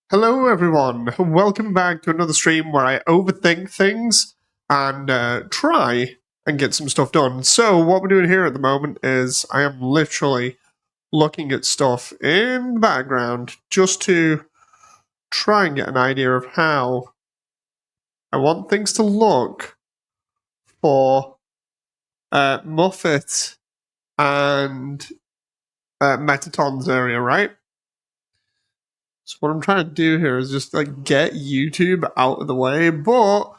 Hello everyone, welcome back to another stream where I overthink things and try and get some stuff done. So what we're doing here at the moment is I am literally looking at stuff in the background just to try and get an idea of how I want things to look for Muffet and Metaton's area, right? So what I'm trying to do here is just like get YouTube out of the way, but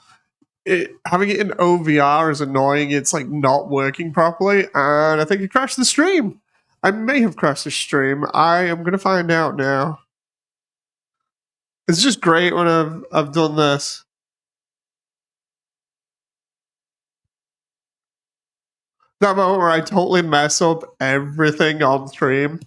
having it in OVR is annoying. It's like not working properly, and I think it crashed the stream. I may have crashed the stream. I am gonna find out now. It's just great when I've done this. That moment where I totally mess up everything on stream.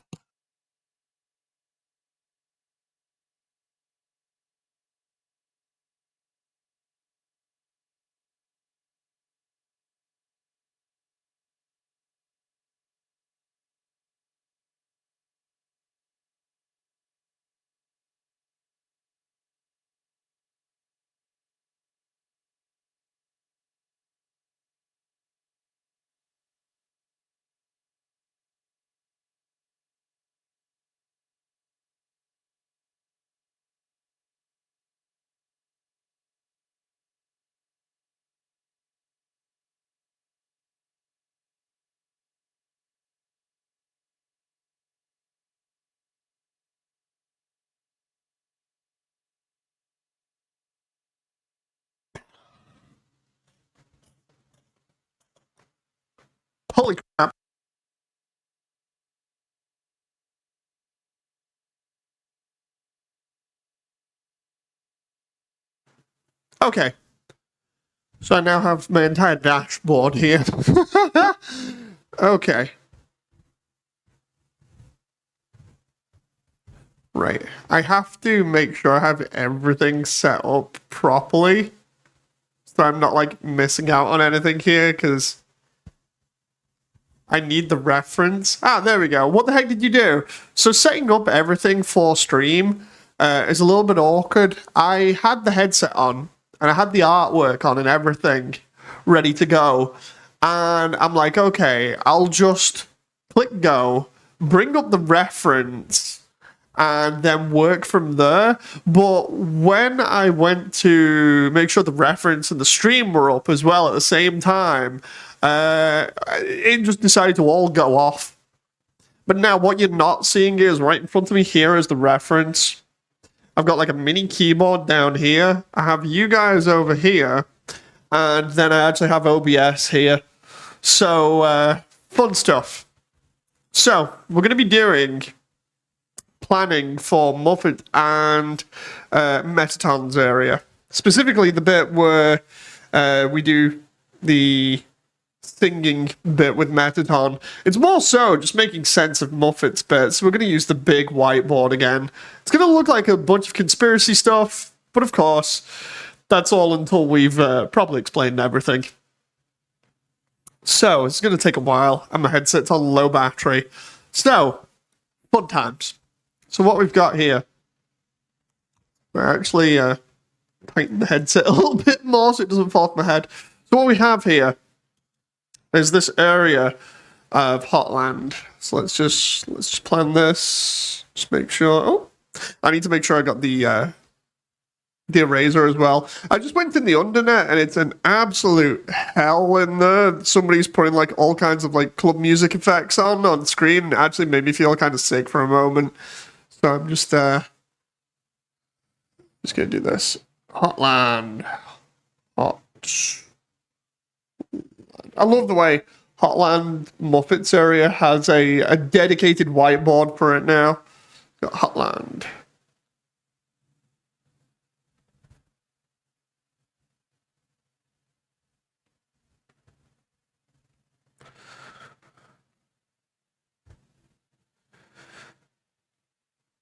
Holy crap. Okay. So I now have my entire dashboard here. Okay. Right. I have to make sure I have everything set up properly so I'm not like missing out on anything here because I need the reference. Ah, there we go. What the heck did you do? So setting up everything for stream is a little bit awkward. I had the headset on and I had the artwork on and everything ready to go. And I'm like, okay, I'll just click go, bring up the reference, and then work from there. But when I went to make sure the reference and the stream were up as well at the same time, it just decided to all go off. But now what you're not seeing is right in front of me here is the reference. I've got like a mini keyboard down here. I have you guys over here. And then I actually have OBS here. So, fun stuff. So, we're going to be doing planning for Muffet and Metaton's area. Specifically the bit where we do the singing bit with Metaton. It's more so just making sense of Muffet's bit, so we're going to use the big whiteboard again. It's going to look like a bunch of conspiracy stuff, but of course, that's all until we've probably explained everything. So, it's going to take a while, and my headset's on low battery. So, fun times. So what we've got here, we're actually tighten the headset a little bit more so it doesn't fall off my head. So what we have here is this area of Hotland. So let's just plan this. Just make sure. Oh, I need to make sure I got the eraser as well. I just went in the Undernet and it's an absolute hell in there. Somebody's putting like all kinds of like club music effects on screen. And it actually made me feel kind of sick for a moment. So I'm just gonna do this. Hotland. I love the way Hotland Muffets area has a dedicated whiteboard for it now. Got Hotland.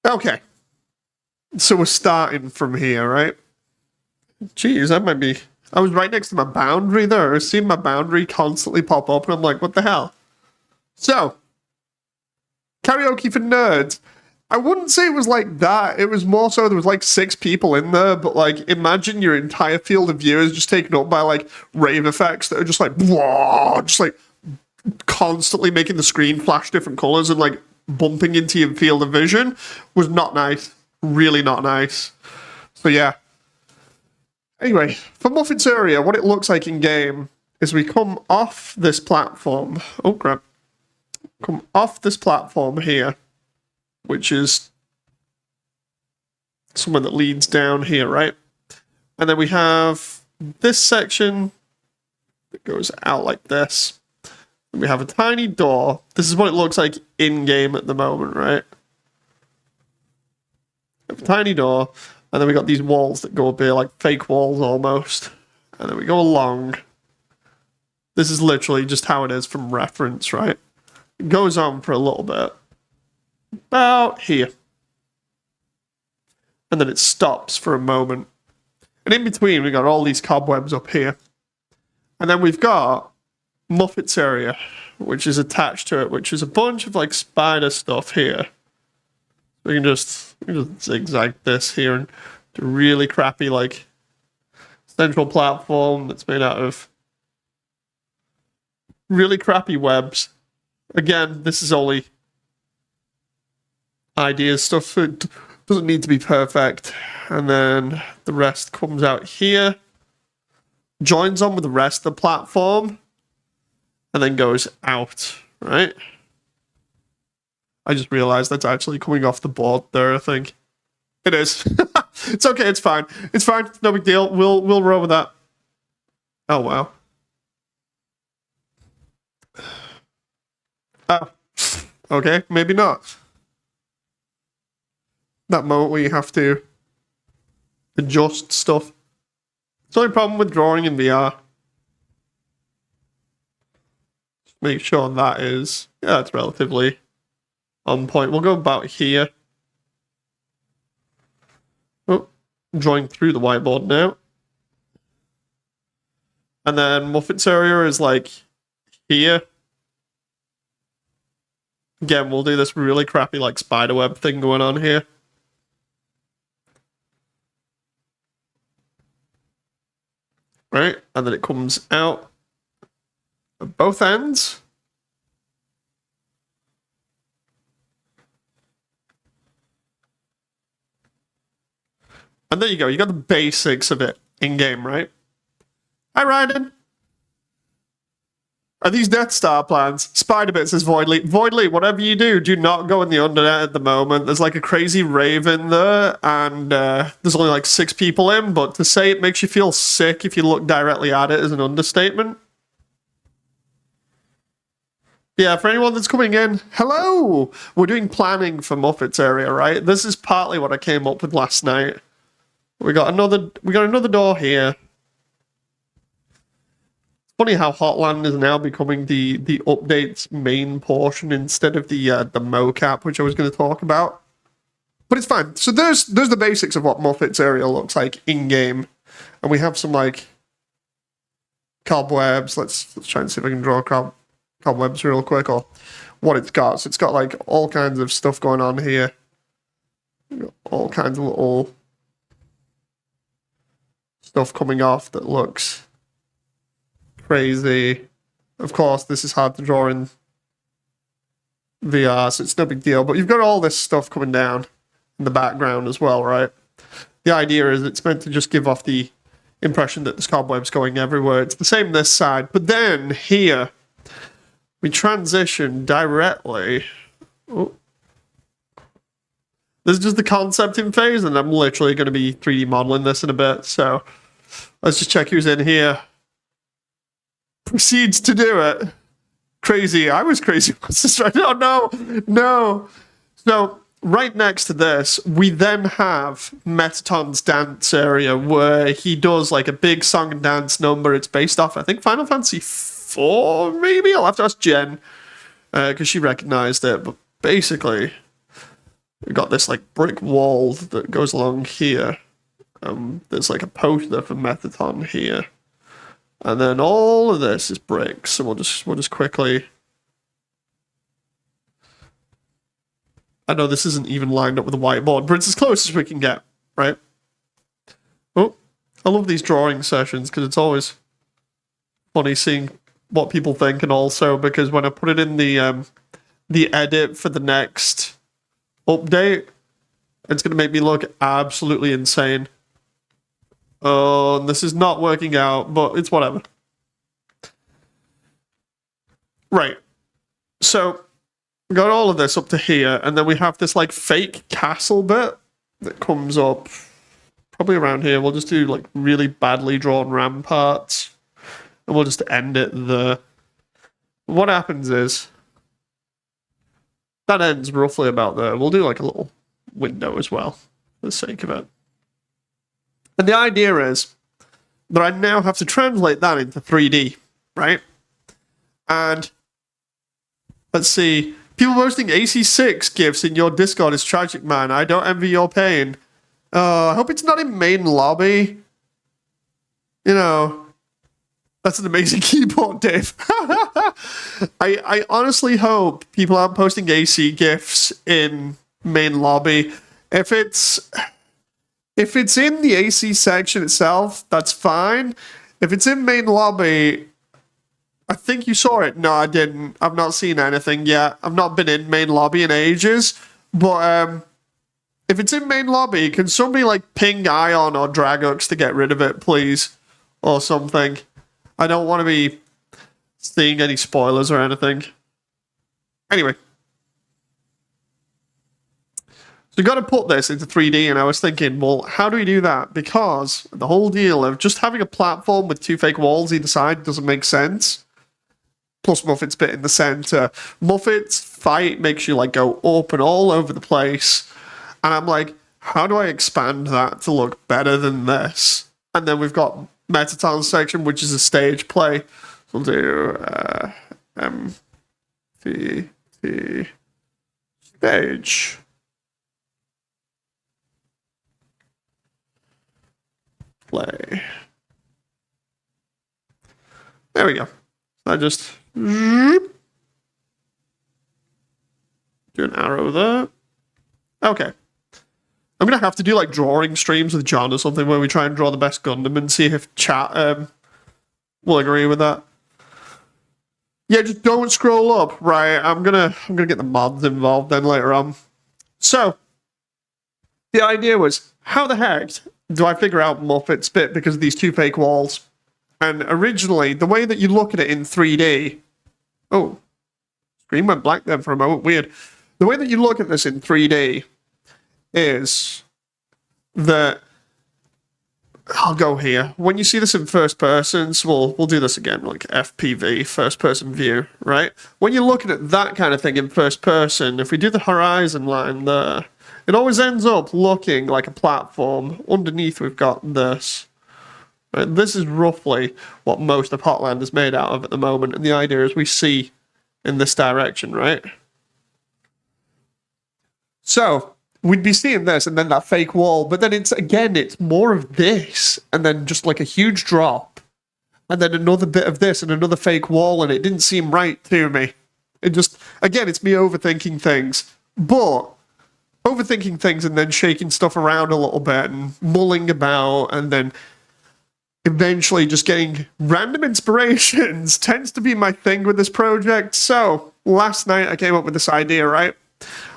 Okay. So we're starting from here, right? Jeez, that might be... I was right next to my boundary there. I was seeing my boundary constantly pop up, and I'm like, what the hell? So, karaoke for nerds. I wouldn't say it was like that. It was more so there was like 6 people in there, but like imagine your entire field of view is just taken up by like rave effects that are just like, whoa, just like constantly making the screen flash different colors and like bumping into your field of vision was not nice. Really not nice. So yeah. Anyway, for Muffin's area, what it looks like in game is we come off this platform. Oh crap. Come off this platform here, which is somewhere that leads down here, right? And then we have this section that goes out like this. And we have a tiny door. This is what it looks like in-game at the moment, right? We have a tiny door, and then we got these walls that go up here, like fake walls almost. And then we go along. This is literally just how it is from reference, right? It goes on for a little bit. About here. And then it stops for a moment. And in between, we got all these cobwebs up here. And then we've got Muffet's area, which is attached to it, which is a bunch of like spider stuff here. We can just zigzag this here and do a really crappy like central platform that's made out of really crappy webs. Again, this is only ideas stuff. It doesn't need to be perfect. And then the rest comes out here, joins on with the rest of the platform, and then goes out, right? I just realized that's actually coming off the board there, I think. It is. It's okay, it's fine. It's fine, it's no big deal. We'll roll with that. Oh, wow. Oh. Okay, maybe not. That moment where you have to adjust stuff. It's the only problem with drawing in VR. Just make sure that is, yeah, it's relatively on point. We'll go about here. Oh, drawing through the whiteboard now. And then Muffet's area is like here. Again, we'll do this really crappy like spiderweb thing going on here. Right, and then it comes out at both ends. And there you go, you got the basics of it in-game, right? Hi, Ryan. Are these Death Star plans? Spider-Bit says Voidly. Voidly, whatever you do not go in the Undernet at the moment. There's like a crazy rave in there, and there's only like 6 people in, but to say it makes you feel sick if you look directly at it is an understatement. Yeah, for anyone that's coming in, hello! We're doing planning for Muffet's area, right? This is partly what I came up with last night. We got another door here. Funny how Hotland is now becoming the update's main portion instead of the mocap, which I was going to talk about. But it's fine. So there's the basics of what Muffet's area looks like in game, and we have some like cobwebs. Let's try and see if I can draw cobwebs real quick, or what it's got. So it's got like all kinds of stuff going on here. All kinds of little stuff coming off that looks crazy. Of course, this is hard to draw in VR, so it's no big deal. But you've got all this stuff coming down in the background as well, right? The idea is it's meant to just give off the impression that there's cobwebs going everywhere. It's the same this side. But then here, we transition directly. Oh. This is just the concepting phase, and I'm literally going to be 3D modeling this in a bit. So let's just check who's in here. Proceeds to do it. Crazy. I was crazy. What's this right now? No. So right next to this, we then have Metaton's dance area where he does like a big song and dance number. It's based off, I think, Final Fantasy IV, maybe? I'll have to ask Jen because she recognized it. But basically, we've got this like brick wall that goes along here. There's like a poster for Metaton here. And then all of this is bricks, so we'll just quickly I know this isn't even lined up with a whiteboard, but it's as close as we can get, right? Oh, I love these drawing sessions because it's always funny seeing what people think, and also because when I put it in the edit for the next update, it's going to make me look absolutely insane. Oh, this is not working out, but it's whatever. Right. So, we got all of this up to here, and then we have this, like, fake castle bit that comes up probably around here. We'll just do, like, really badly drawn ramparts, and we'll just end it there. What happens is, that ends roughly about there. We'll do, like, a little window as well, for the sake of it. And the idea is that I now have to translate that into 3D, right? And let's see. People posting AC6 gifs in your Discord is tragic, man. I don't envy your pain. I hope it's not in main lobby. You know, that's an amazing keyboard, Dave. I honestly hope people aren't posting AC gifs in main lobby. If it's in the AC section itself, that's fine. If it's in main lobby, I think you saw it. No, I didn't. I've not seen anything yet. I've not been in main lobby in ages. But if it's in main lobby, can somebody like ping Ion or Dragux to get rid of it, please? Or something. I don't want to be seeing any spoilers or anything. Anyway. So you got to put this into 3D, and I was thinking, well, how do we do that? Because the whole deal of just having a platform with two fake walls either side doesn't make sense. Plus Muffet's bit in the center. Muffet's fight makes you like go up and all over the place. And I'm like, how do I expand that to look better than this? And then we've got Metaton's section, which is a stage play. So we'll do MVT stage. Play. There we go. I just do an arrow there. Okay. I'm gonna have to do like drawing streams with John or something where we try and draw the best Gundam and see if chat will agree with that. Yeah, just don't scroll up. Right, I'm gonna get the mods involved then later on. So the idea was, how the heck do I figure out Muffet's bit because of these two fake walls? And originally, the way that you look at it in 3D... Oh, screen went black then for a moment. Weird. The way that you look at this in 3D is that... I'll go here. When you see this in first person, so we'll do this again, like FPV, first person view, right? When you're looking at that kind of thing in first person, if we do the horizon line there, it always ends up looking like a platform. Underneath we've got this. Right? This is roughly what most of Hotland is made out of at the moment, and the idea is we see in this direction, right? So, we'd be seeing this, and then that fake wall, but then it's more of this, and then just like a huge drop, and then another bit of this, and another fake wall, and it didn't seem right to me. It just, again, it's me overthinking things, but overthinking things and then shaking stuff around a little bit and mulling about and then eventually just getting random inspirations tends to be my thing with this project. So last night I came up with this idea, right?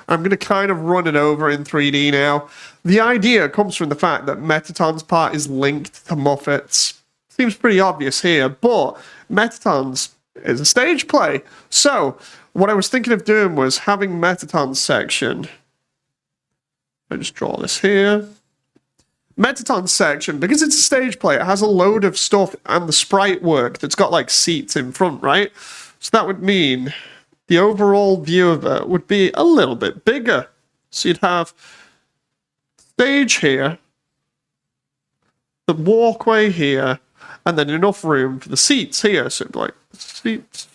I'm going to kind of run it over in 3D now. The idea comes from the fact that Metaton's part is linked to Muffet's. Seems pretty obvious here, but Metaton's is a stage play. So what I was thinking of doing was having Metaton's section. I just draw this here. Metaton's section, because it's a stage play, it has a load of stuff and the sprite work that's got like seats in front, right? So that would mean the overall view of it would be a little bit bigger. So you'd have stage here, the walkway here, and then enough room for the seats here. So it'd be like seats.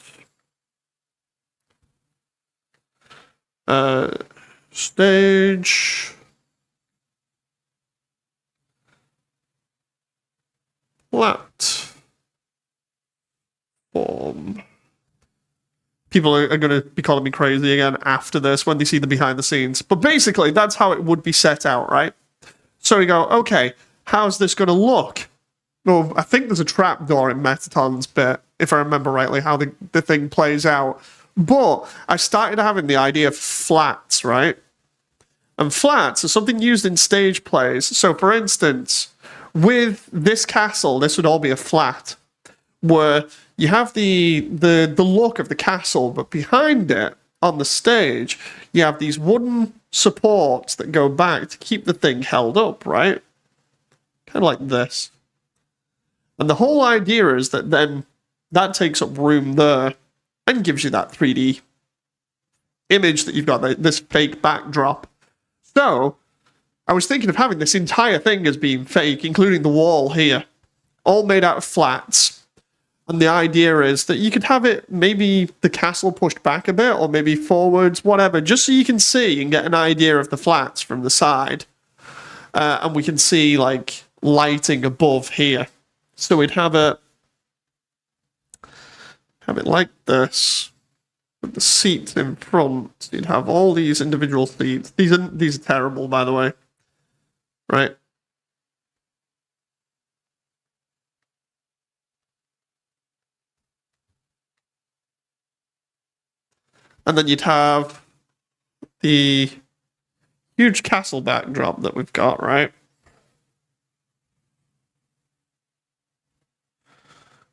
Stage. Platform. people are going to be calling me crazy again after this when they see the behind the scenes. But basically, that's how it would be set out, right? So we go, okay, how's this going to look? Well, I think there's a trapdoor in Metaton's bit, if I remember rightly, how the thing plays out. But I started having the idea of flats, right? And flats are something used in stage plays. So, for instance, with this castle, this would all be a flat, where you have the look of the castle, but behind it, on the stage, you have these wooden supports that go back to keep the thing held up, right? Kind of like this. And the whole idea is that then that takes up room there and gives you that 3D image that you've got, this fake backdrop. So, I was thinking of having this entire thing as being fake, including the wall here, all made out of flats. And the idea is that you could have it, maybe the castle pushed back a bit, or maybe forwards, whatever, just so you can see and get an idea of the flats from the side. And we can see, like, lighting above here. So we'd have it like this, with the seats in front. You'd have all these individual seats. These are terrible, by the way. Right? And then you'd have the huge castle backdrop that we've got, right?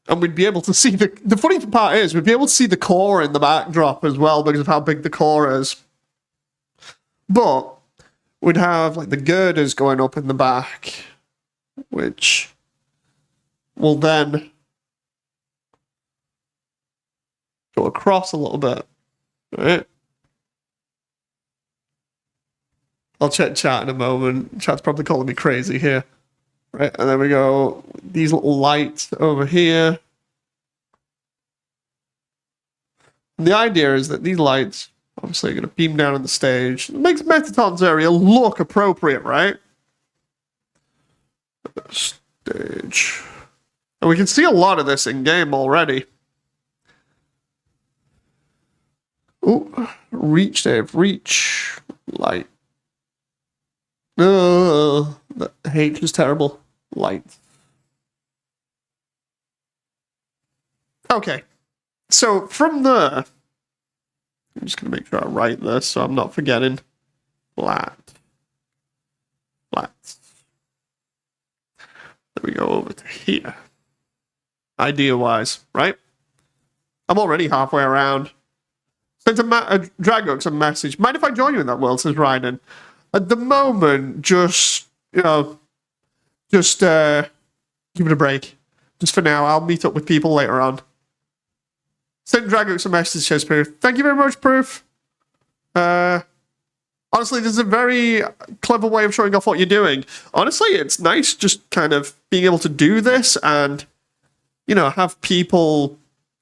And we'd be able to see the funny part is we'd be able to see the core in the backdrop as well because of how big the core is. But we'd have like the girders going up in the back, which will then go across a little bit, right? I'll check chat in a moment. Chat's probably calling me crazy here. Right, and then we go, these little lights over here. And the idea is that these lights, obviously, are going to beam down on the stage. It makes Metaton's area look appropriate, right? Stage. And we can see a lot of this in-game already. Ooh, reach, Dave, reach, light. The H is terrible. Light. Okay. So from there, I'm just going to make sure I write this so I'm not forgetting. Flat. Flat. Then we go over to here. Idea-wise, right? I'm already halfway around. Sent a Dragux a message. Mind if I join you in that world, says Ryden. At the moment, just, you know, just give it a break. Just for now, I'll meet up with people later on. Send Dragux a message, says Proof. Thank you very much, Proof. Honestly, this is a very clever way of showing off what you're doing. Honestly, it's nice just kind of being able to do this and, you know, have people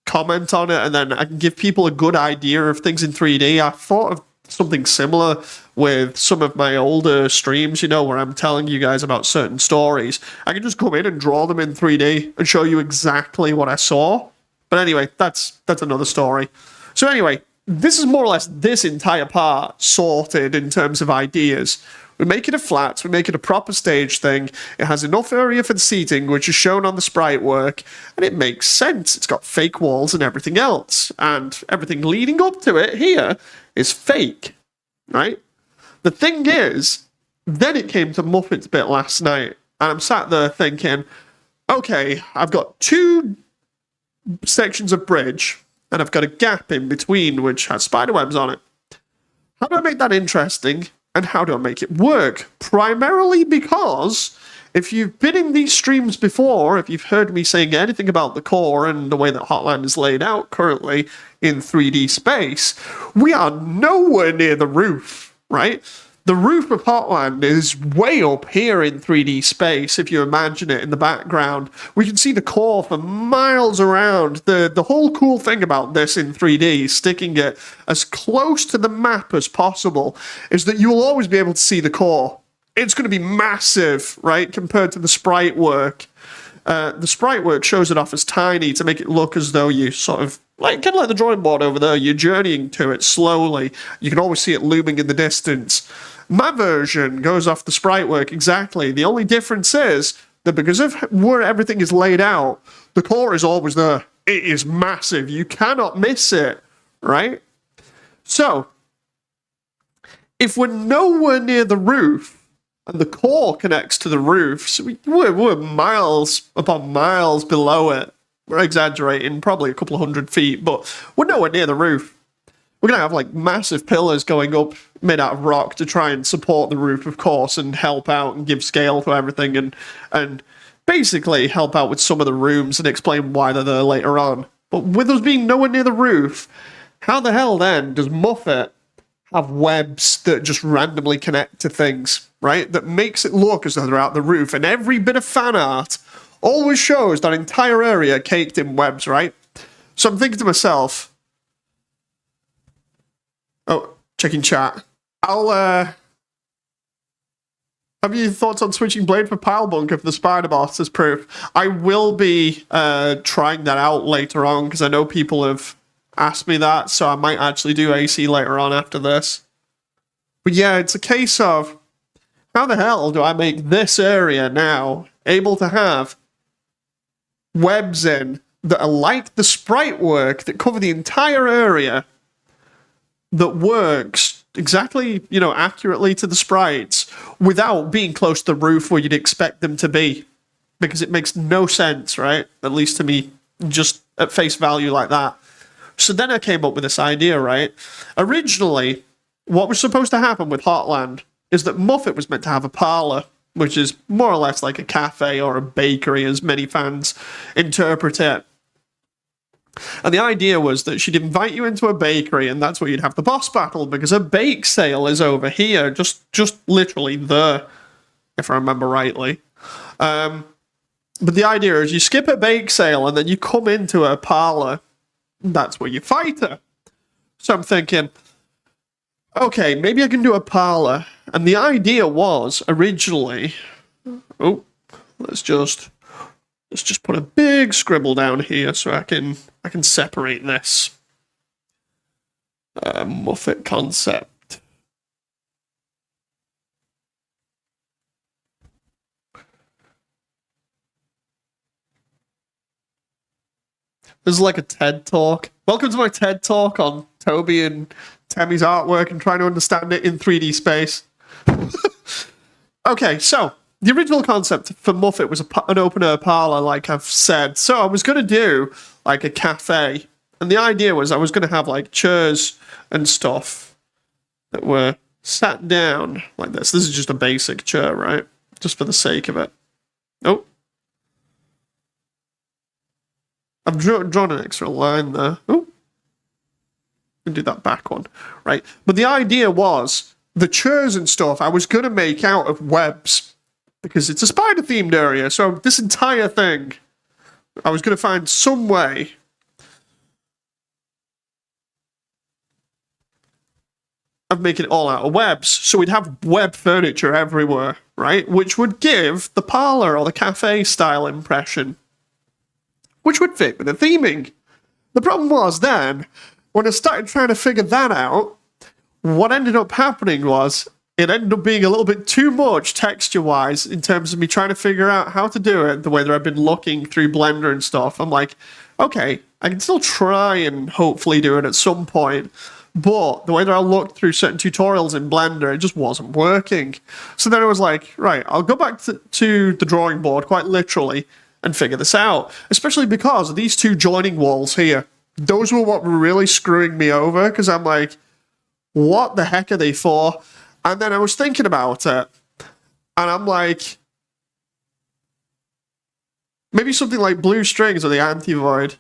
comment on it, and then I can give people a good idea of things in 3D. I thought of something similar with some of my older streams, you know, where I'm telling you guys about certain stories. I can just come in and draw them in 3D and show you exactly what I saw. But anyway, that's another story. So anyway, this is more or less this entire part sorted in terms of ideas. We make it a flat, we make it a proper stage thing. It has enough area for the seating, which is shown on the sprite work, and it makes sense. It's got fake walls and everything else, and everything leading up to it here is fake, right? The thing is, then it came to Muppets bit last night, and I'm sat there thinking, okay, I've got two sections of bridge, and I've got a gap in between which has spiderwebs on it. How do I make that interesting? And how do I make it work? Primarily because if you've been in these streams before, if you've heard me saying anything about the core and the way that Hotland is laid out currently in 3D space, we are nowhere near the roof, right? The roof of Hotland is way up here in 3D space, if you imagine it in the background. We can see the core for miles around. The whole cool thing about this in 3D, sticking it as close to the map as possible, is that you will always be able to see the core. It's going to be massive, right, compared to the sprite work. The sprite work shows it off as tiny to make it look as though you sort of like kind of like the drawing board over there. You're journeying to it slowly. You can always see it looming in the distance. My version goes off the sprite work exactly. The only difference is that because of where everything is laid out, the core is always there. It is massive. You cannot miss it, right? So, if we're nowhere near the roof, and the core connects to the roof, so we're miles upon miles below it. We're exaggerating, probably a couple of 100 feet, but we're nowhere near the roof. We're going to have like massive pillars going up made out of rock to try and support the roof, of course, and help out and give scale to everything and basically help out with some of the rooms and explain why they're there later on. But with us being nowhere near the roof, how the hell then does Muffet have webs that just randomly connect to things, right? That makes it look as though they're out the roof. And every bit of fan art always shows that entire area caked in webs, right? So I'm thinking to myself, oh, checking chat. Have you thoughts on switching blade for pile bunker for the spider boss as proof? I will be trying that out later on because I know people have asked me that, so I might actually do AC later on after this. But yeah, it's a case of how the hell do I make this area now able to have webs in that are like the sprite work that cover the entire area that works exactly, accurately to the sprites without being close to the roof where you'd expect them to be. Because it makes no sense, right? At least to me, just at face value like that. So then I came up with this idea, right? Originally, what was supposed to happen with Hotland is that Muffet was meant to have a parlor, which is more or less like a cafe or a bakery, as many fans interpret it. And the idea was that she'd invite you into a bakery, and that's where you'd have the boss battle, because a bake sale is over here, just literally there, if I remember rightly. But the idea is you skip a bake sale, and then you come into a parlor. That's where you fight her. So I'm thinking, okay, maybe I can do a parlor. And the idea was originally, let's just put a big scribble down here so I can separate this. Muffet concept. This is like a TED Talk. Welcome to my TED Talk on Toby and Tammy's artwork and trying to understand it in 3D space. Okay, so the original concept for Muffet was an open-air parlor, like I've said. So I was going to do like a cafe. And the idea was I was going to have like chairs and stuff that were sat down like this. This is just a basic chair, right? Just for the sake of it. Oh. I've drawn an extra line there. Oh. Can do that back one, right? But the idea was the chairs and stuff I was going to make out of webs because it's a spider-themed area. So this entire thing, I was going to find some way of making it all out of webs. So we'd have web furniture everywhere, right? Which would give the parlor or the cafe style impression, which would fit with the theming. The problem was then, when I started trying to figure that out, what ended up happening was it ended up being a little bit too much texture-wise in terms of me trying to figure out how to do it the way that I've been looking through Blender and stuff. I'm like, okay, I can still try and hopefully do it at some point, but the way that I looked through certain tutorials in Blender, it just wasn't working. So then I was like, right, I'll go back to the drawing board, quite literally, and figure this out. Especially because of these two joining walls here. Those were what were really screwing me over, because I'm like, what the heck are they for? And then I was thinking about it, and I'm like, maybe something like blue strings or the anti-void.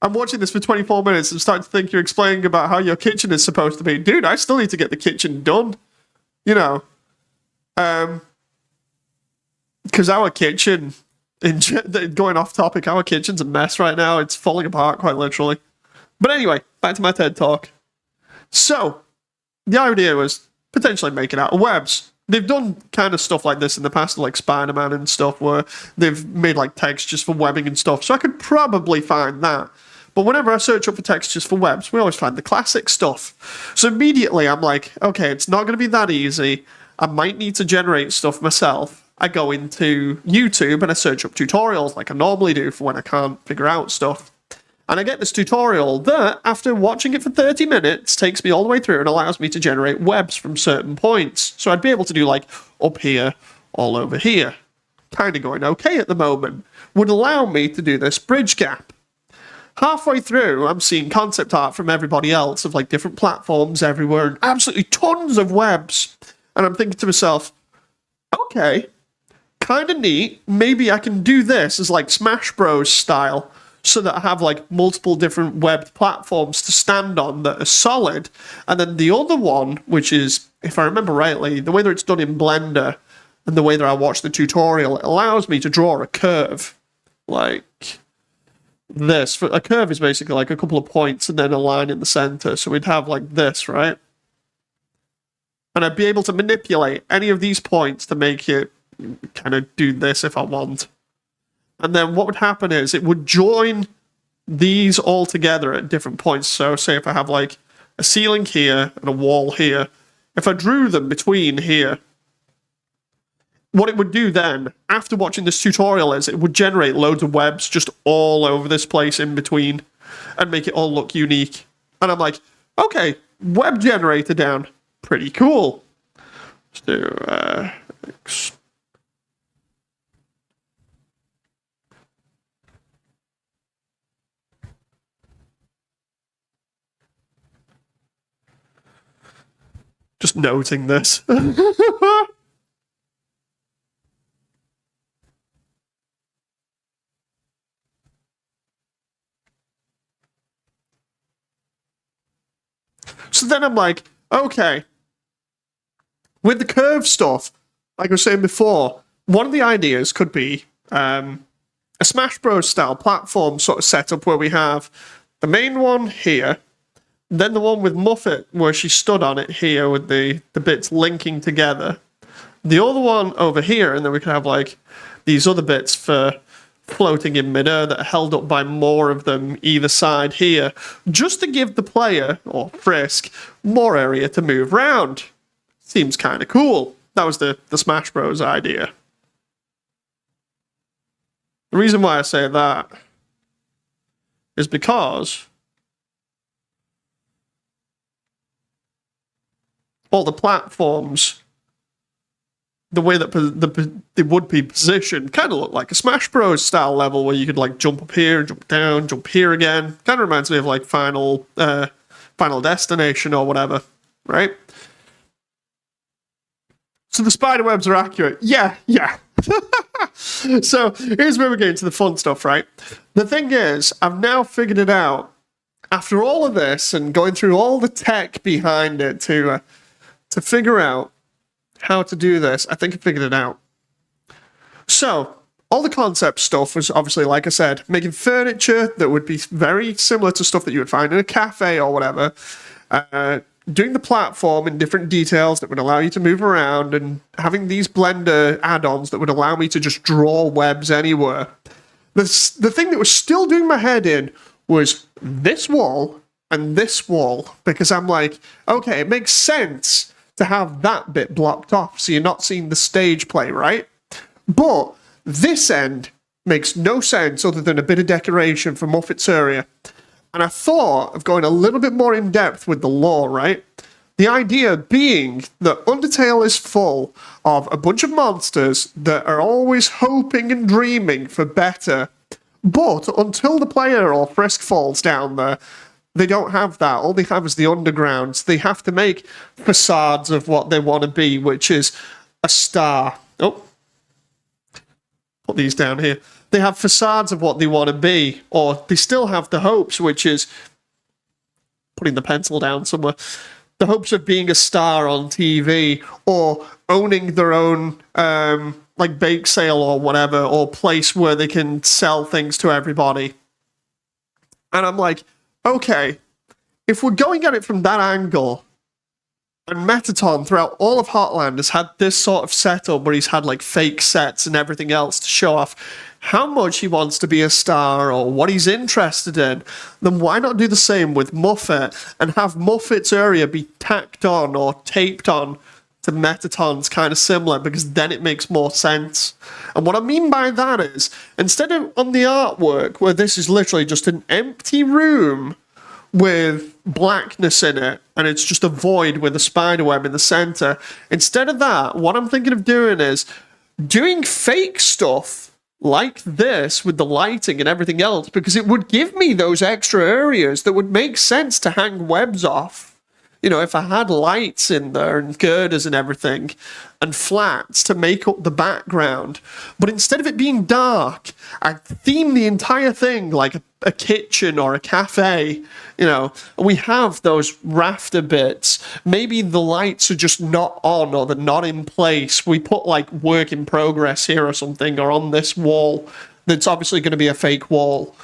I'm watching this for 24 minutes and starting to think you're explaining about how your kitchen is supposed to be. Dude, I still need to get the kitchen done. You know. Because our kitchen, going off topic, our kitchen's a mess right now. It's falling apart, quite literally. But anyway, back to my TED Talk. So, the idea was potentially make it out of webs. They've done kind of stuff like this in the past, like Spider-Man and stuff, where they've made like textures for webbing and stuff, so I could probably find that. But whenever I search up for textures for webs, we always find the classic stuff. So immediately I'm like, okay, it's not going to be that easy. I might need to generate stuff myself. I go into YouTube and I search up tutorials like I normally do for when I can't figure out stuff. And I get this tutorial that, after watching it for 30 minutes, takes me all the way through and allows me to generate webs from certain points. So I'd be able to do like up here, all over here. Kind of going okay at the moment. Would allow me to do this bridge gap. Halfway through, I'm seeing concept art from everybody else of like different platforms everywhere and absolutely tons of webs. And I'm thinking to myself, okay, kind of neat. Maybe I can do this as like Smash Bros style, so that I have like multiple different webbed platforms to stand on that are solid. And then the other one, which is, if I remember rightly, the way that it's done in Blender and the way that I watch the tutorial, it allows me to draw a curve like this. A curve is basically like a couple of points and then a line in the center. So we'd have like this, right? And I'd be able to manipulate any of these points to make it kind of do this if I want. And then what would happen is it would join these all together at different points. So say if I have like a ceiling here and a wall here, if I drew them between here, what it would do then, after watching this tutorial, is it would generate loads of webs just all over this place in between and make it all look unique. And I'm like, okay, web generator down. Pretty cool. Let's do just noting this. So then I'm like, okay, with the curve stuff, like I was saying before, one of the ideas could be a Smash Bros style platform sort of setup where we have the main one here, then the one with Muffet where she stood on it here with the bits linking together, the other one over here, and then we could have like these other bits for floating in midair that are held up by more of them either side here, just to give the player, or Frisk, more area to move around. Seems kind of cool. That was the Smash Bros idea. The reason why I say that is because all the platforms, the way that they would be positioned, kind of look like a Smash Bros style level where you could like jump up here, jump down, jump here again. Kind of reminds me of like Final Destination or whatever, right? So the spider webs are accurate. Yeah. So here's where we're getting to the fun stuff, right? The thing is, I've now figured it out. After all of this and going through all the tech behind it to figure out how to do this, I think I figured it out. So all the concept stuff was obviously, like I said, making furniture that would be very similar to stuff that you would find in a cafe or whatever. Doing the platform in different details that would allow you to move around, and having these Blender add-ons that would allow me to just draw webs anywhere. The thing that was still doing my head in was this wall and this wall, because I'm like, okay, it makes sense to have that bit blocked off so you're not seeing the stage play, right? But this end makes no sense other than a bit of decoration for Muffet's area. And I thought of going a little bit more in depth with the lore, right? The idea being that Undertale is full of a bunch of monsters that are always hoping and dreaming for better. But until the player or Frisk falls down there, they don't have that. All they have is the undergrounds. They have to make facades of what they want to be, which is a star. Oh, put these down here. They have facades of what they want to be, or they still have the hopes, which is putting the pencil down somewhere. The hopes of being a star on TV, or owning their own like bake sale or whatever, or place where they can sell things to everybody. And I'm like, okay, if we're going at it from that angle, And Metaton, throughout all of Hotland, has had this sort of setup where he's had like fake sets and everything else to show off how much he wants to be a star or what he's interested in. Then why not do the same with Muffet and have Muffet's area be tacked on or taped on to Metaton's, kind of similar, because then it makes more sense. And what I mean by that is, instead of on the artwork where this is literally just an empty room with blackness in it, and it's just a void with a spider web in the center. Instead of that, what I'm thinking of doing is doing fake stuff like this with the lighting and everything else, because it would give me those extra areas that would make sense to hang webs off. You know, if I had lights in there and girders and everything and flats to make up the background. But instead of it being dark, I theme the entire thing like a kitchen or a cafe, you know. We have those rafter bits. Maybe the lights are just not on or they're not in place. We put like work in progress here or something, or on this wall that's obviously going to be a fake wall.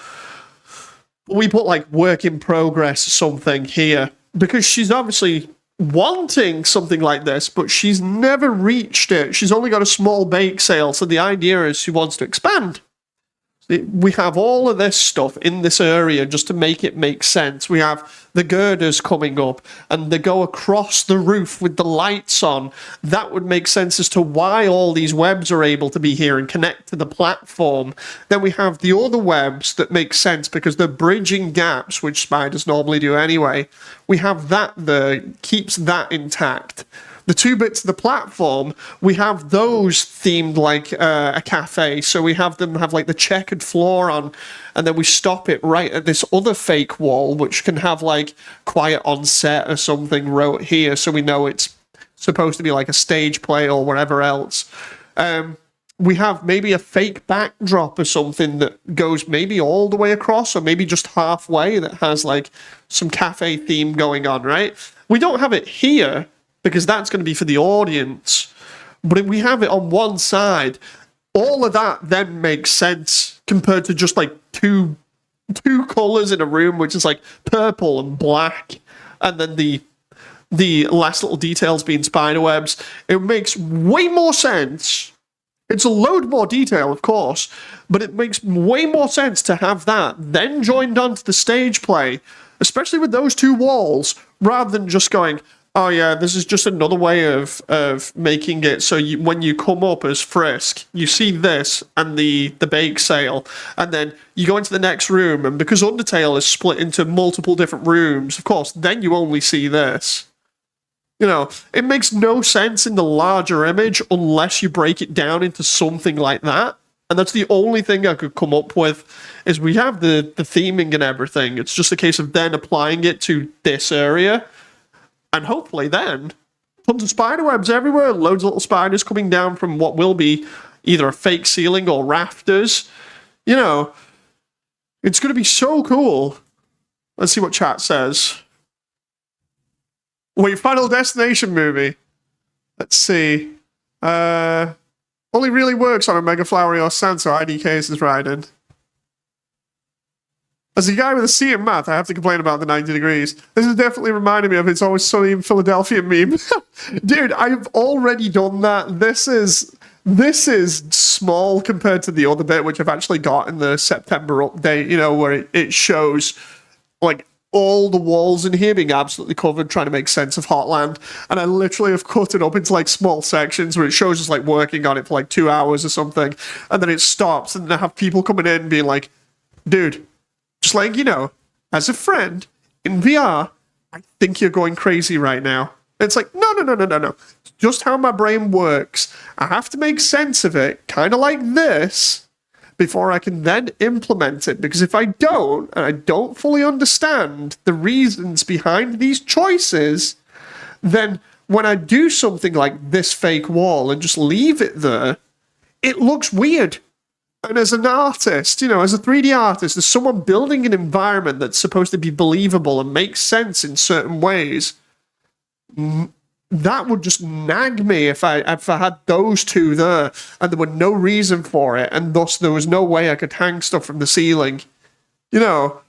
We put like work in progress or something here, because she's obviously wanting something like this, but she's never reached it. She's only got a small bake sale, so the idea is she wants to expand. We have all of this stuff in this area just to make it make sense. We have the girders coming up, and they go across the roof with the lights on. That would make sense as to why all these webs are able to be here and connect to the platform. Then we have the other webs that make sense because they're bridging gaps, which spiders normally do anyway. We have that there, keeps that intact. The two bits of the platform, we have those themed like a cafe. So we have them have like the checkered floor on, and then we stop it right at this other fake wall, which can have like quiet on set or something wrote here, so we know it's supposed to be like a stage play or whatever else. We have maybe a fake backdrop or something that goes maybe all the way across, or maybe just halfway, that has like some cafe theme going on, right? We don't have it here, because that's going to be for the audience. But if we have it on one side, all of that then makes sense compared to just like two colors in a room, which is like purple and black, and then the last little details being spider webs. It makes way more sense. It's a load more detail, of course, but it makes way more sense to have that then joined onto the stage play, especially with those two walls, rather than just going, oh yeah, this is just another way of making it so when you come up as Frisk, you see this and the bake sale, and then you go into the next room, and because Undertale is split into multiple different rooms, of course, then you only see this. You know, it makes no sense in the larger image unless you break it down into something like that. And that's the only thing I could come up with, is we have the theming and everything. It's just a case of then applying it to this area. And hopefully then, tons of spider webs everywhere, loads of little spiders coming down from what will be either a fake ceiling or rafters. You know, it's going to be so cool. Let's see what chat says. Wait, Final Destination movie. Let's see. Only really works on a Mega Flowery or Sansa IDKs is riding. As a guy with a C in math, I have to complain about the 90 degrees. This is definitely reminding me of It's Always Sunny in Philadelphia meme. Dude, I've already done that. This is small compared to the other bit, which I've actually got in the September update, you know, where it shows, like, all the walls in here being absolutely covered, trying to make sense of Hotland. And I literally have cut it up into, like, small sections where it shows us, like, working on it for, like, 2 hours or something. And then it stops, and I have people coming in being like, dude, just letting you know, as a friend, in VR, I think you're going crazy right now. And it's like, no. It's just how my brain works. I have to make sense of it, kind of like this, before I can then implement it. Because if I don't, and I don't fully understand the reasons behind these choices, then when I do something like this fake wall and just leave it there, it looks weird. And as an artist, you know, as a 3D artist, as someone building an environment that's supposed to be believable and make sense in certain ways, that would just nag me if I had those two there and there were no reason for it, and thus there was no way I could hang stuff from the ceiling. You know,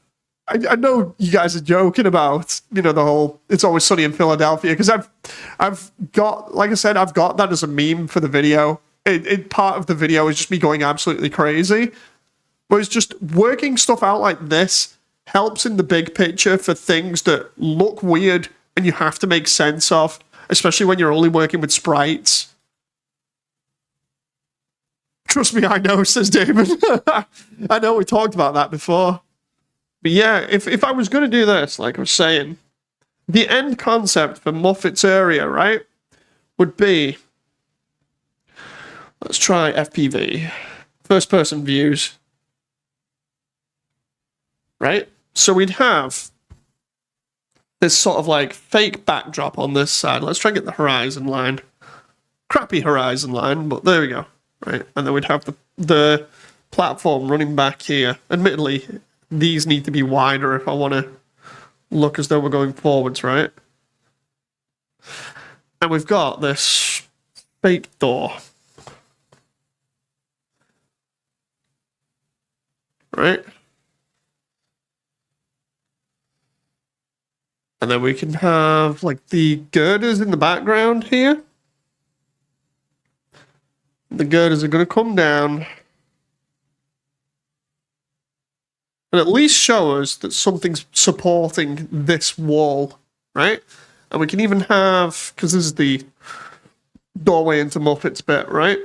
I know you guys are joking about, you know, the whole "It's Always Sunny in Philadelphia" because I've got, like I said, I've got that as a meme for the video. Part of the video is just me going absolutely crazy, but it's just working stuff out like this helps in the big picture for things that look weird and you have to make sense of, especially when you're only working with sprites. Trust me, I know, says David. I know we talked about that before. But yeah, if I was going to do this, like I was saying, the end concept for Muffet's area, right, would be, let's try FPV, first person views, right? So we'd have this sort of like fake backdrop on this side. Let's try and get the horizon line. Crappy horizon line, but there we go, right? And then we'd have the platform running back here. Admittedly, these need to be wider if I want to look as though we're going forwards, right? And we've got this fake door. Right? And then we can have like the girders in the background here. The girders are going to come down and at least show us that something's supporting this wall, right? And we can even have, because this is the doorway into Muppet's bit, right?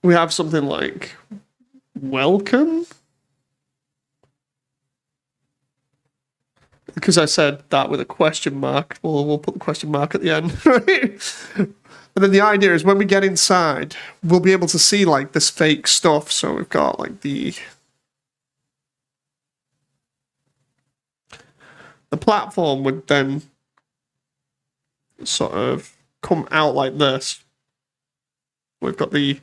We have something like welcome. Because I said that with a question mark, we'll put the question mark at the end, right? And then the idea is when we get inside, we'll be able to see like this fake stuff. So we've got like the platform would then sort of come out like this. We've got the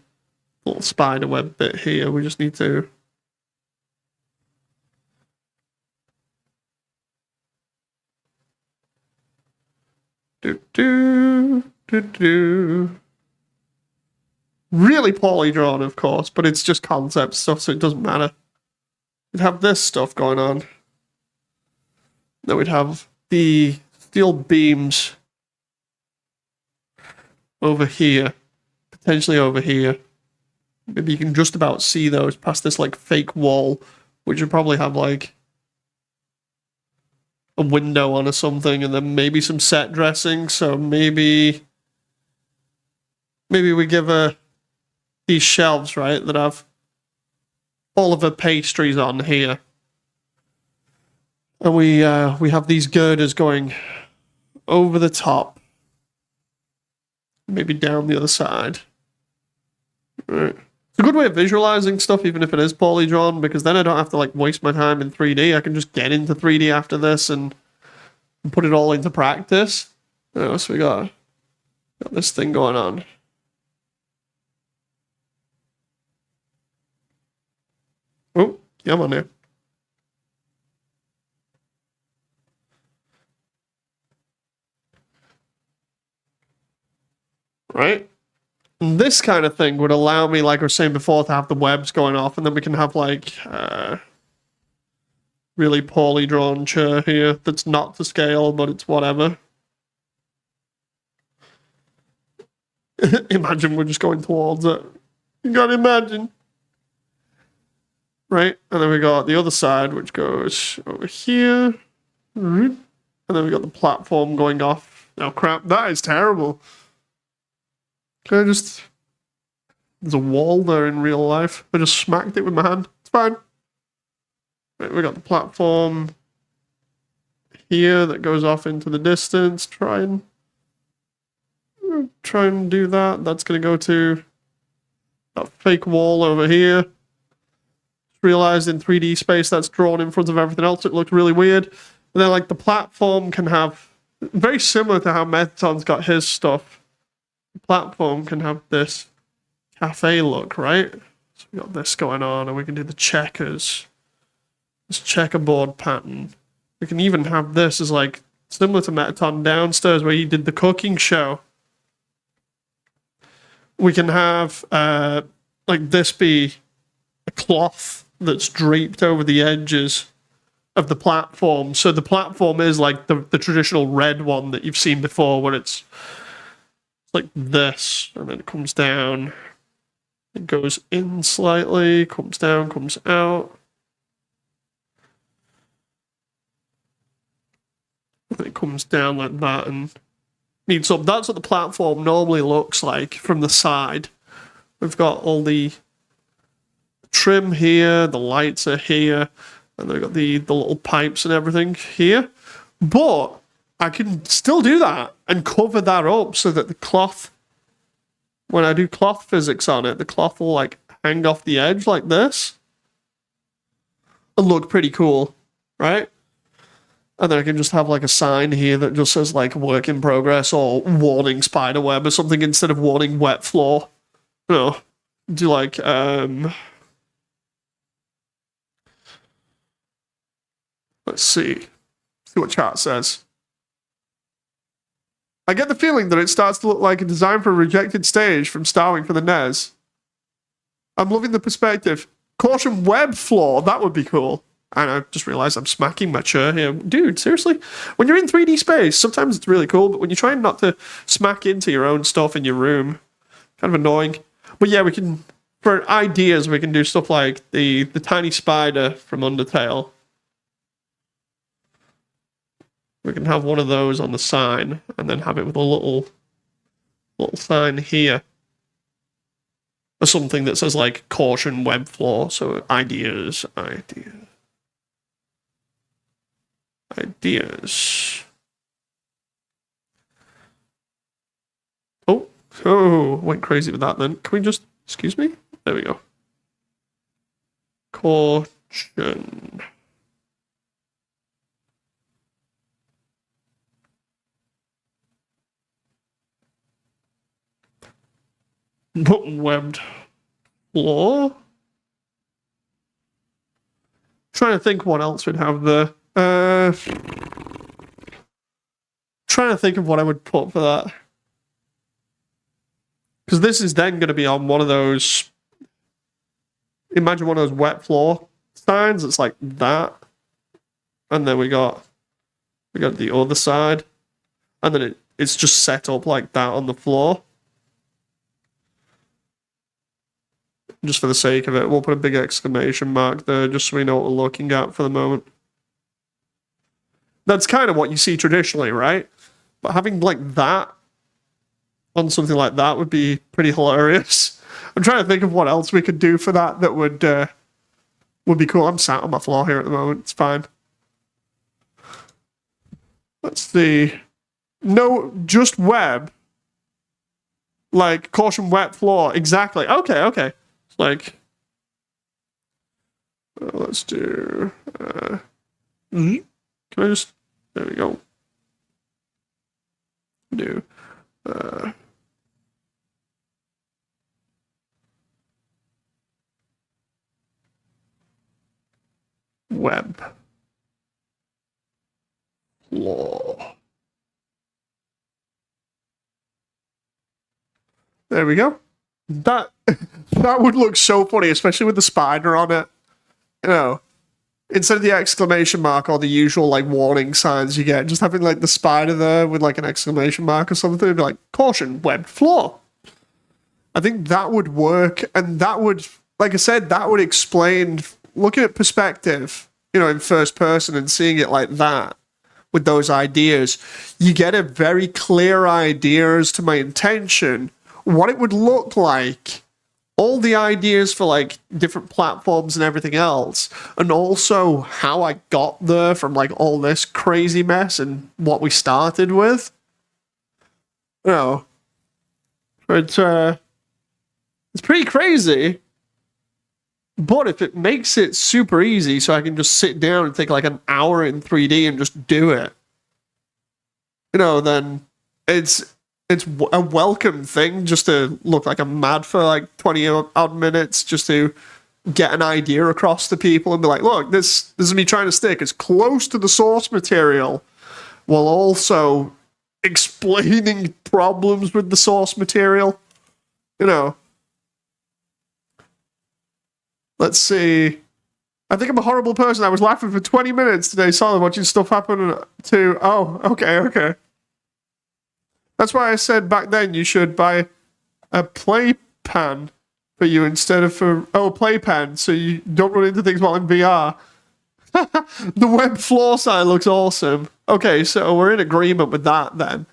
little spider web bit here. We just need to really poorly drawn, of course, but it's just concept stuff, so it doesn't matter. We'd have this stuff going on. Then we'd have the steel beams over here, potentially over here. Maybe you can just about see those past this like fake wall, which would probably have like a window on or something, and then maybe some set dressing. So maybe we give her these shelves, right, that have all of her pastries on here. And we have these girders going over the top, maybe down the other side. Right. It's a good way of visualizing stuff, even if it is poorly drawn, because then I don't have to like waste my time in 3D. I can just get into 3D after this and put it all into practice. So we got this thing going on. Oh, yeah, I'm on there. Right? And this kind of thing would allow me, like I was saying before, to have the webs going off, and then we can have like really poorly drawn chair here that's not to scale, but it's whatever. Imagine we're just going towards it. You gotta imagine. Right? And then we got the other side, which goes over here. And then we got the platform going off. Oh crap, that is terrible. Can I just... There's a wall there in real life. I just smacked it with my hand. It's fine. Right, we got the platform here that goes off into the distance. Try and do that. That's going to go to that fake wall over here. Realized in 3D space that's drawn in front of everything else. It looked really weird. And then like the platform can have, very similar to how Metaton's got his stuff, the platform can have this cafe look, right? So we got this going on, and we can do the checkers. This checkerboard pattern. We can even have this as like similar to Metaton downstairs where he did the cooking show. We can have like this be a cloth that's draped over the edges, of the platform. So the platform is like the traditional red one that you've seen before, where it's like this, and then it comes down, it goes in slightly, comes down, comes out. And it comes down like that and meets up. That's what the platform normally looks like from the side. We've got all the trim here, the lights are here, and they've got the little pipes and everything here. But I can still do that and cover that up so that the cloth, when I do cloth physics on it, the cloth will like hang off the edge like this and look pretty cool, right? And then I can just have like a sign here that just says like work in progress or warning spider web or something instead of warning wet floor. You know, do like let's see what chat says. I get the feeling that it starts to look like a design for a rejected stage from Starwing for the NES. I'm loving the perspective. Caution web floor, that would be cool. And I just realized I'm smacking my chair here. Dude, seriously? When you're in 3D space, sometimes it's really cool, but when you're trying not to smack into your own stuff in your room, kind of annoying. But yeah, we can, for ideas, we can do stuff like the tiny spider from Undertale. We can have one of those on the sign, and then have it with a little sign here. Or something that says, like, caution web floor. So, ideas. Oh, went crazy with that then. Can we just, excuse me? There we go. Caution. Button webbed floor. Trying to think what else we'd have there. Trying to think of what I would put for that. Because this is then going to be on one of those. Imagine one of those wet floor signs. It's like that. And then we got the other side. And then it's just set up like that on the floor. Just for the sake of it, we'll put a big exclamation mark there just so we know what we're looking at for the moment. That's kind of what you see traditionally, right? But having like that on something like that would be pretty hilarious. I'm trying to think of what else we could do for that would be cool. I'm sat on my floor here at the moment. It's fine. Let's see. No, just web. Like, caution wet floor. Exactly. Okay. Like, let's do, can I just, there we go. Do, web floor. There we go. That would look so funny, especially with the spider on it. You know, instead of the exclamation mark or the usual like warning signs you get, just having like the spider there with like an exclamation mark or something, it'd be like caution, webbed floor. I think that would work, and that would, like I said, that would explain looking at perspective, you know, in first person and seeing it like that with those ideas. You get a very clear idea as to my intention. What it would look like, all the ideas for like different platforms and everything else, and also how I got there from like all this crazy mess and what we started with. You know, it's pretty crazy. But if it makes it super easy, so I can just sit down and take like an hour in 3D and just do it, you know, then it's a welcome thing just to look like I'm mad for like 20 odd minutes just to get an idea across to people and be like, look, this is me trying to stick as close to the source material while also explaining problems with the source material. You know. Let's see. I think I'm a horrible person. I was laughing for 20 minutes today, solid, watching stuff happen to... Oh, okay. That's why I said back then you should buy a playpan for you instead of for... Oh, a playpen, so you don't run into things while in VR. The web floor side looks awesome. Okay, so we're in agreement with that then.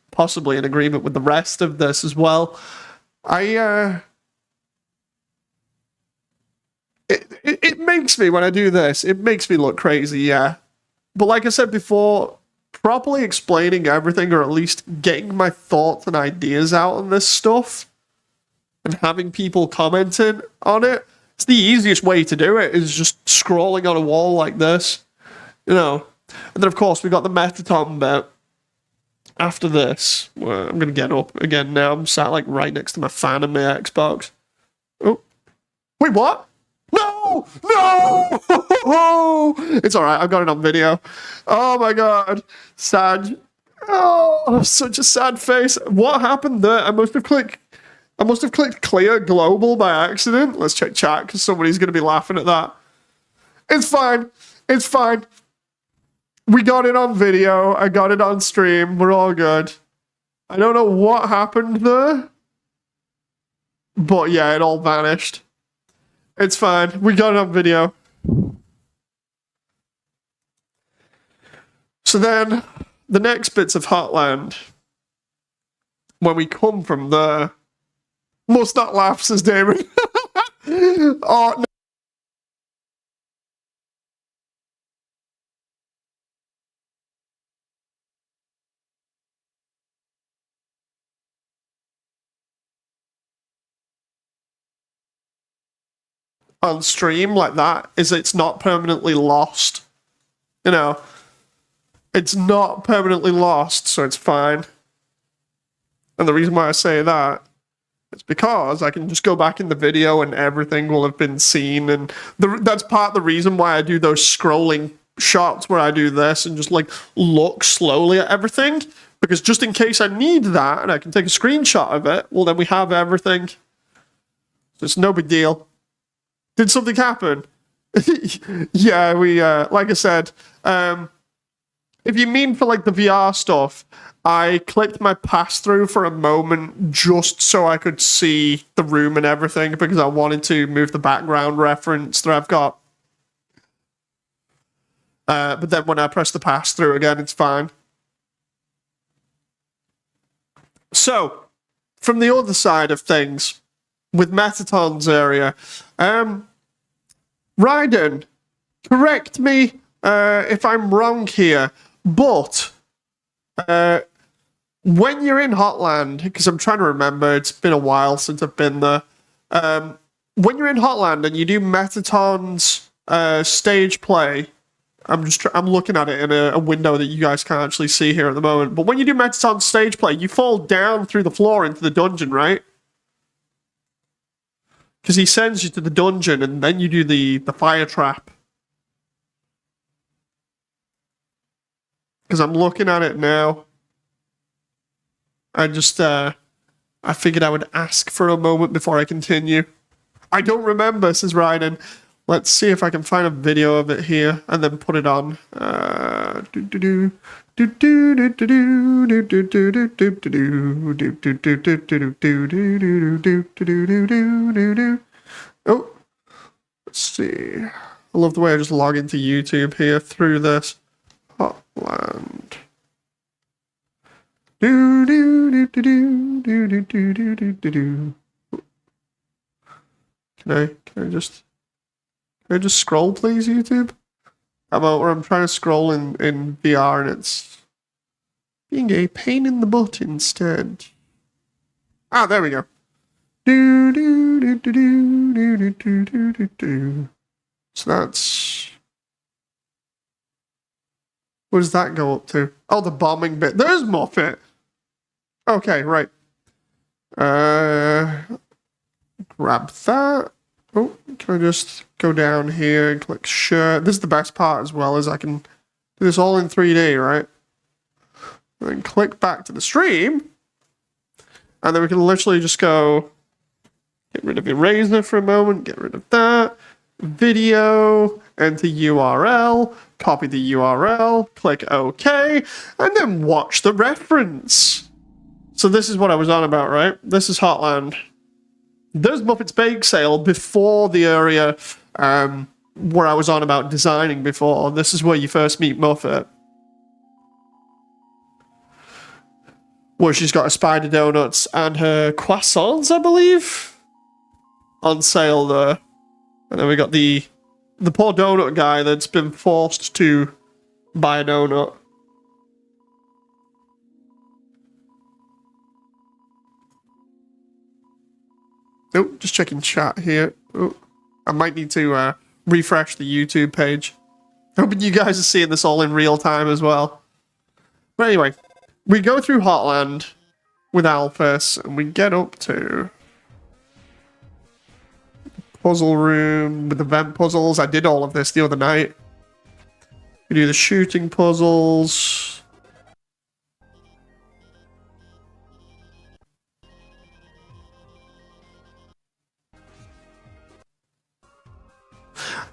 Possibly in agreement with the rest of this as well. It makes me, when I do this, it makes me look crazy, yeah. But like I said before, properly explaining everything, or at least getting my thoughts and ideas out on this stuff, and having people commenting on it, it's the easiest way to do it, is just scrolling on a wall like this, you know. And then, of course, we got the Metaton bit after this. Well, I'm going to get up again now. I'm sat, like, right next to my fan and my Xbox. Oh. Wait, what? No! It's alright, I've got it on video. Oh my god. Sad. Oh, such a sad face. What happened there? I must have clicked clear global by accident. Let's check chat, because somebody's going to be laughing at that. It's fine. We got it on video. I got it on stream. We're all good. I don't know what happened there. But yeah, it all vanished. It's fine. We got it on video. So then, the next bits of Hotland, when we come from there, must not laugh, says Damon. Oh, no. On stream like that is it's not permanently lost. You know, it's not permanently lost, so it's fine. And the reason why I say that is because I can just go back in the video and everything will have been seen. And that's part of the reason why I do those scrolling shots where I do this and just like look slowly at everything. Because just in case I need that and I can take a screenshot of it, well, then we have everything. So it's no big deal. Did something happen? Yeah, we, like I said, if you mean for like the VR stuff, I clicked my pass-through for a moment just so I could see the room and everything because I wanted to move the background reference that I've got. But then when I press the pass-through again, it's fine. So, from the other side of things, with Metaton's area, Raiden, correct me if I'm wrong here, but when you're in Hotland, because I'm trying to remember, it's been a while since I've been there, when you're in Hotland and you do Metaton's stage play, I'm looking at it in a window that you guys can't actually see here at the moment, but when you do Metaton's stage play, you fall down through the floor into the dungeon, right? Because he sends you to the dungeon and then you do the fire trap. Because I'm looking at it now. I figured I would ask for a moment before I continue. I don't remember, says Ryden. Let's see if I can find a video of it here and then put it on. Oh, let's see. I love the way I just log into YouTube here through this. Hotland. Can I just scroll, please, YouTube? How about where I'm trying to scroll in VR and it's being a pain in the butt instead. Ah, there we go. So that's... What does that go up to? Oh, the bombing bit. There's Moffat. Okay, right. Grab that. Oh, can I just go down here and click share? This is the best part as well, is I can do this all in 3D, right? And then click back to the stream. And then we can literally just go, get rid of eraser for a moment, get rid of that. Video, enter URL, copy the URL, click OK, and then watch the reference. So this is what I was on about, right? This is Hotland. There's Muppet's Bake Sale before the area where I was on about designing before. This is where you first meet Muppet. Where she's got her spider donuts and her croissants, I believe, on sale there. And then we got the poor donut guy that's been forced to buy a donut. Oh, just checking chat here. Oh, I might need to refresh the YouTube page. Hoping you guys are seeing this all in real time as well. But anyway, we go through Hotland with Alphys, and we get up to puzzle room with event puzzles. I did all of this the other night. We do the shooting puzzles.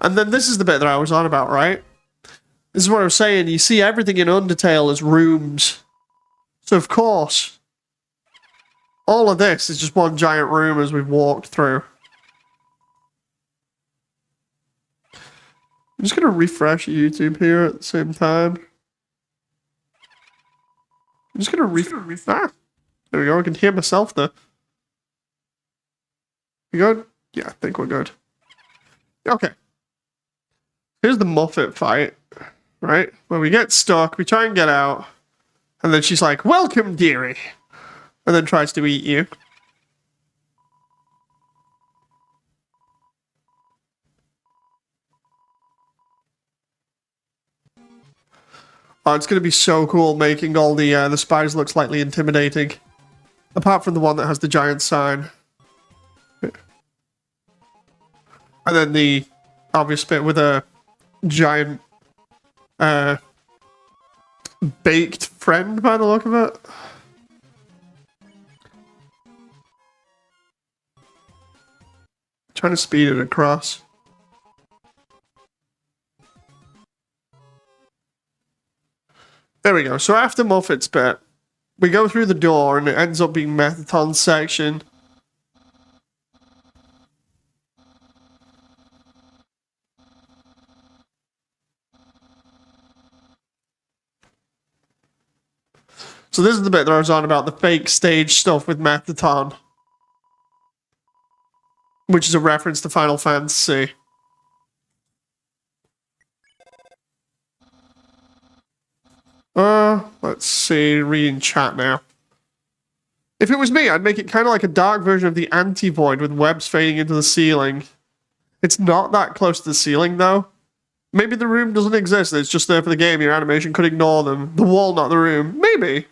And then this is the bit that I was on about, right? This is what I was saying. You see everything in Undertale as rooms. So of course, all of this is just one giant room as we've walked through. I'm just going to refresh YouTube here at the same time. I'm just going to refresh. Ah, there we go. I can hear myself there. We good? Yeah, I think we're good. Okay. Here's the Muppet fight, right? Where we get stuck, we try and get out, and then she's like, "Welcome, dearie," and then tries to eat you. Oh, it's going to be so cool making all the spiders look slightly intimidating. Apart from the one that has the giant sign. And then the obvious bit with a giant baked friend by the look of it. Trying to speed it across. There we go. So after Muffet's bit, we go through the door and it ends up being Metaton's section. So this is the bit that I was on about the fake stage stuff with Metaton. Which is a reference to Final Fantasy. Let's see, reading chat now. If it was me, I'd make it kind of like a dark version of the Anti-Void with webs fading into the ceiling. It's not that close to the ceiling, though. Maybe the room doesn't exist, it's just there for the game, your animation could ignore them. The wall, not the room. Maybe.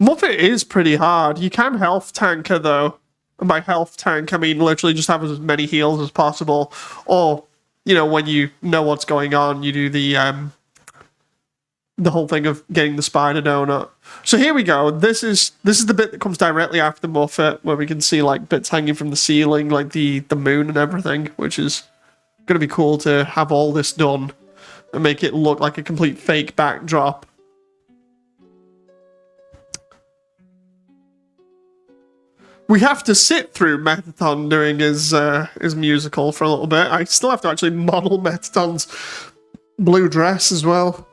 Muppet is pretty hard. You can health tank her, though. And by health tank, I mean literally just have as many heals as possible. Or, you know, when you know what's going on, you do the whole thing of getting the spider donut. So here we go. This is the bit that comes directly after Muppet, where we can see like bits hanging from the ceiling, like the moon and everything, which is going to be cool to have all this done and make it look like a complete fake backdrop. We have to sit through Metaton doing his musical for a little bit. I still have to actually model Metaton's blue dress as well.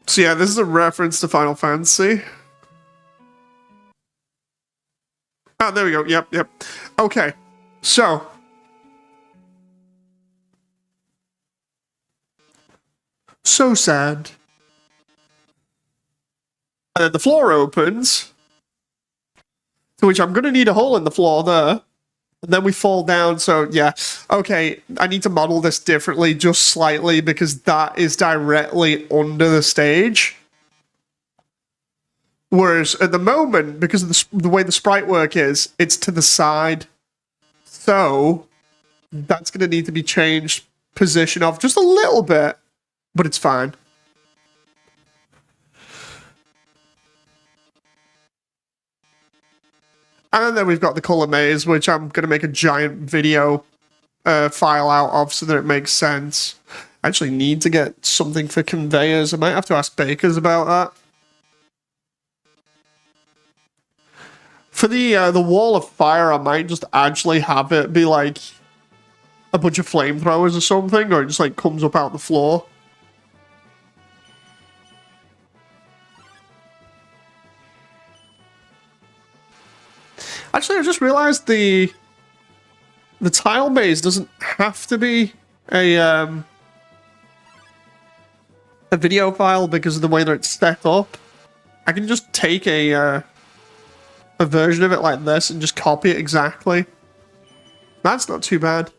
So yeah, this is a reference to Final Fantasy. Oh, there we go. Yep. Okay, so. So sad. And then the floor opens, to which I'm going to need a hole in the floor there. And then we fall down, so yeah. Okay, I need to model this differently, just slightly, because that is directly under the stage. Whereas at the moment, because of the way the sprite work is, it's to the side. So, that's going to need to be changed position of just a little bit, but it's fine. And then we've got the color maze, which I'm going to make a giant video file out of so that it makes sense. I actually need to get something for conveyors. I might have to ask bakers about that. For the wall of fire, I might just actually have it be like a bunch of flamethrowers or something, or it just like comes up out the floor. Actually, I just realized the tile maze doesn't have to be a video file because of the way that it's set up. I can just take a version of it like this and just copy it exactly. That's not too bad.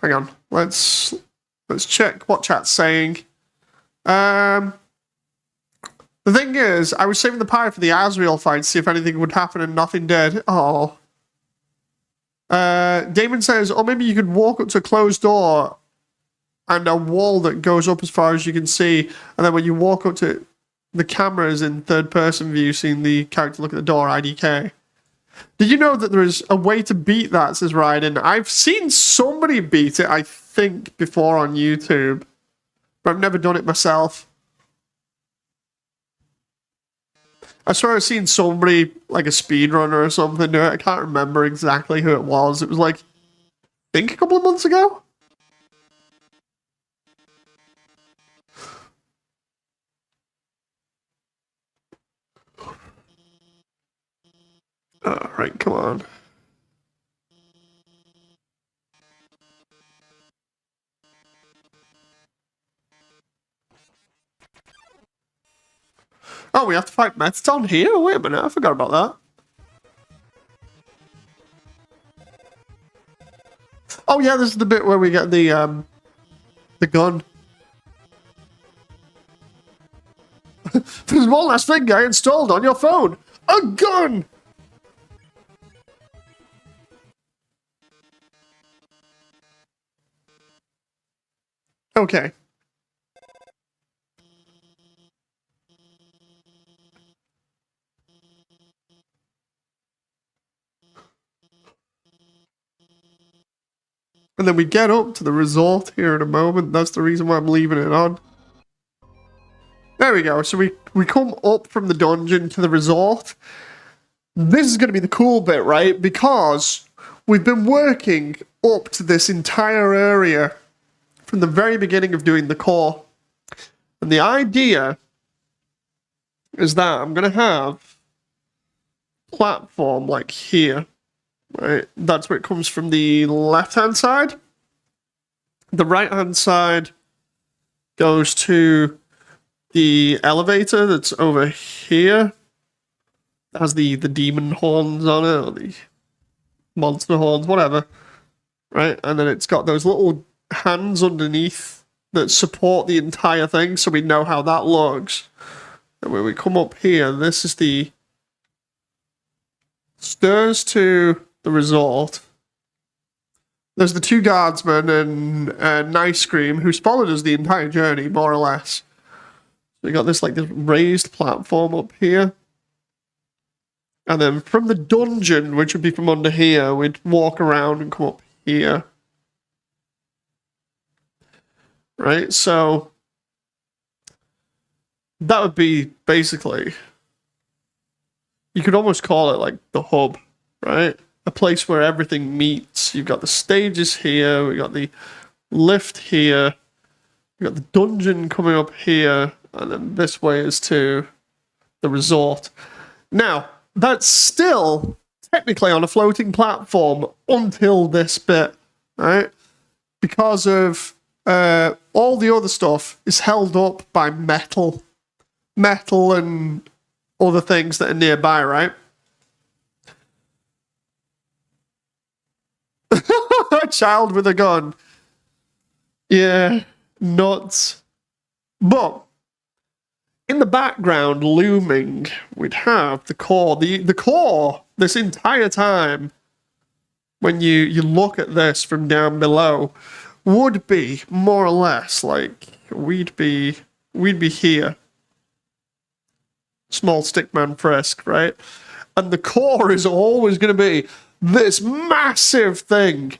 Hang on, let's check what chat's saying. The thing is, I was saving the pie for the Asriel fight to see if anything would happen and nothing did. Oh. Damon says, or maybe you could walk up to a closed door and a wall that goes up as far as you can see, and then when you walk up to the cameras in third-person view, seeing the character look at the door, IDK. Did you know that there is a way to beat that, says Ryden? I've seen somebody beat it, I think, before on YouTube, but I've never done it myself. I swear I've seen somebody, like a speedrunner or something, do it. I can't remember exactly who it was. It was like, I think a couple of months ago? Alright, come on. Oh, we have to fight Metaton here? Wait a minute, I forgot about that. Oh yeah, this is the bit where we get the gun. There's one last thing I installed on your phone. A gun! Okay. And then we get up to the resort here in a moment. That's the reason why I'm leaving it on. There we go. So we come up from the dungeon to the resort. This is going to be the cool bit, right? Because we've been working up to this entire area from the very beginning of doing the core. And the idea is that I'm going to have a platform like here. Right, that's where it comes from the left-hand side. The right-hand side goes to the elevator that's over here. It has the demon horns on it, or the monster horns, whatever. Right, and then it's got those little hands underneath that support the entire thing, so we know how that looks. And when we come up here, this is the stairs to the resort. There's the two guardsmen and Nice Cream who's followed us the entire journey, more or less. So we got this like this raised platform up here. And then from the dungeon, which would be from under here, we'd walk around and come up here. Right, so that would be basically, you could almost call it like the hub, right? A place where everything meets. You've got the stages here, we got the lift here, we got the dungeon coming up here, and then this way is to the resort. Now, that's still technically on a floating platform until this bit, right? Because of all the other stuff is held up by metal and other things that are nearby, right? A child with a gun. Yeah, nuts. But in the background, looming, we'd have the core. The core, this entire time, when you look at this from down below, would be more or less like we'd be here. Small stickman frisk, right? And the core is always going to be this massive thing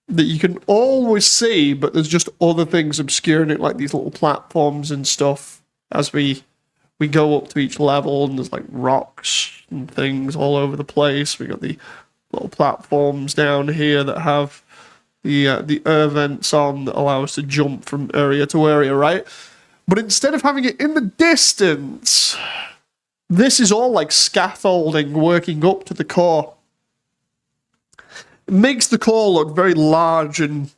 that you can always see, but there's just other things obscuring it, like these little platforms and stuff as we go up to each level, and there's like rocks and things all over the place. We got the little platforms down here that have the air vents on that allow us to jump from area to area, right? But instead of having it in the distance, this is all like scaffolding working up to the core. It makes the core look very large and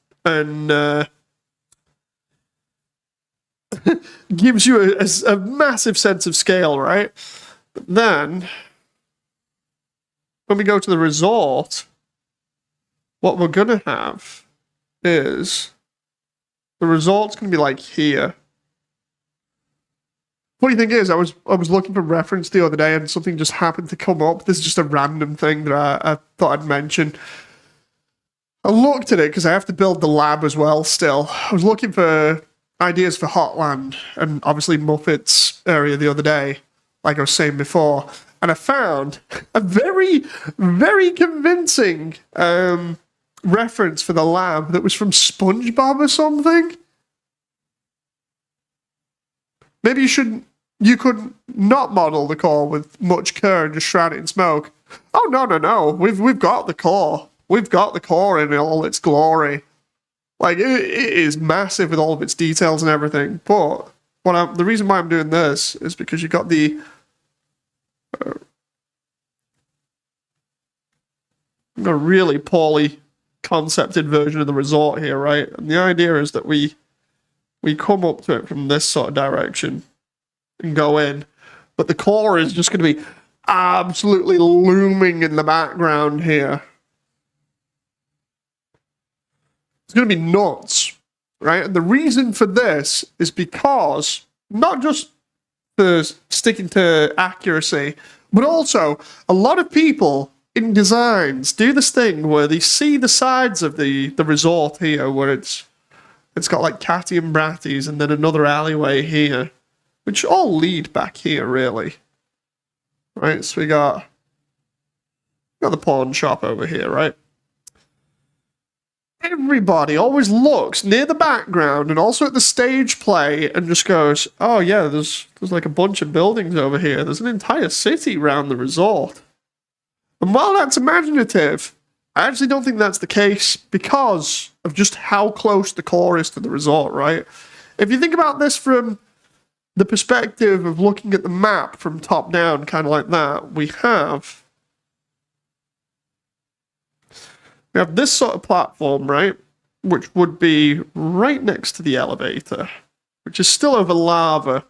gives you a massive sense of scale, right? But then, when we go to the resort, what we're going to have is the resort's going to be like here. Funny thing is, I was looking for reference the other day and something just happened to come up. This is just a random thing that I thought I'd mention. I looked at it because I have to build the lab as well still. I was looking for ideas for Hotland and obviously Muppets area the other day, like I was saying before. And I found a very, very convincing reference for the lab that was from SpongeBob or something. Maybe you could not model the core with much care and just shroud it in smoke. Oh, no. We've got the core. We've got the core in all its glory. Like, it is massive with all of its details and everything. But the reason why I'm doing this is because you got the a really poorly concepted version of the resort here, right? And the idea is that we come up to it from this sort of direction and go in, but the core is just going to be absolutely looming in the background here. It's going to be nuts, right? And the reason for this is because not just for sticking to accuracy, but also a lot of people in designs do this thing where they see the sides of the resort here where it's got like Catty and Bratties and then another alleyway here, which all lead back here, really. Right, so we got the pawn shop over here, right? Everybody always looks near the background and also at the stage play and just goes, oh yeah, there's like a bunch of buildings over here. There's an entire city around the resort. And while that's imaginative, I actually don't think that's the case because of just how close the core is to the resort, right? If you think about this from the perspective of looking at the map from top down, kind of like that, we have this sort of platform, right? Which would be right next to the elevator, which is still over lava.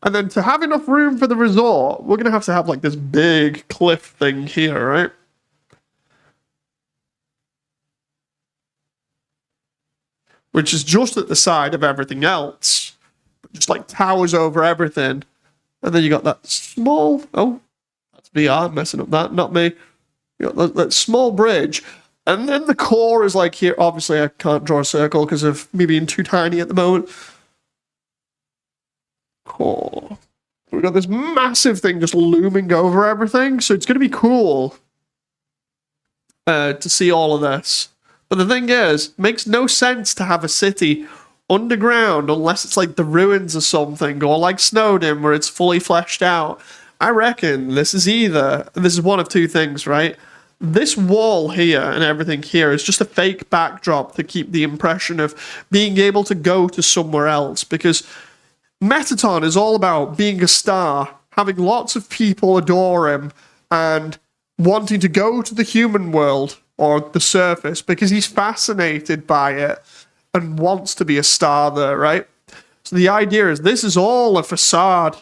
And then to have enough room for the resort, we're going to have like this big cliff thing here, right? Which is just at the side of everything else. Just like towers over everything. And then you got that small... Oh, that's VR messing up that, not me. You got that small bridge. And then the core is like here. Obviously, I can't draw a circle because of me being too tiny at the moment. Core. We've got this massive thing just looming over everything. So it's going to be cool to see all of this. But the thing is, it makes no sense to have a city underground unless it's like the ruins or something, or like Snowden where it's fully fleshed out. I reckon this is one of two things, right? This wall here and everything here is just a fake backdrop to keep the impression of being able to go to somewhere else, because Metaton is all about being a star, having lots of people adore him, and wanting to go to the human world or the surface because he's fascinated by it and wants to be a star there, right? So the idea is this is all a facade.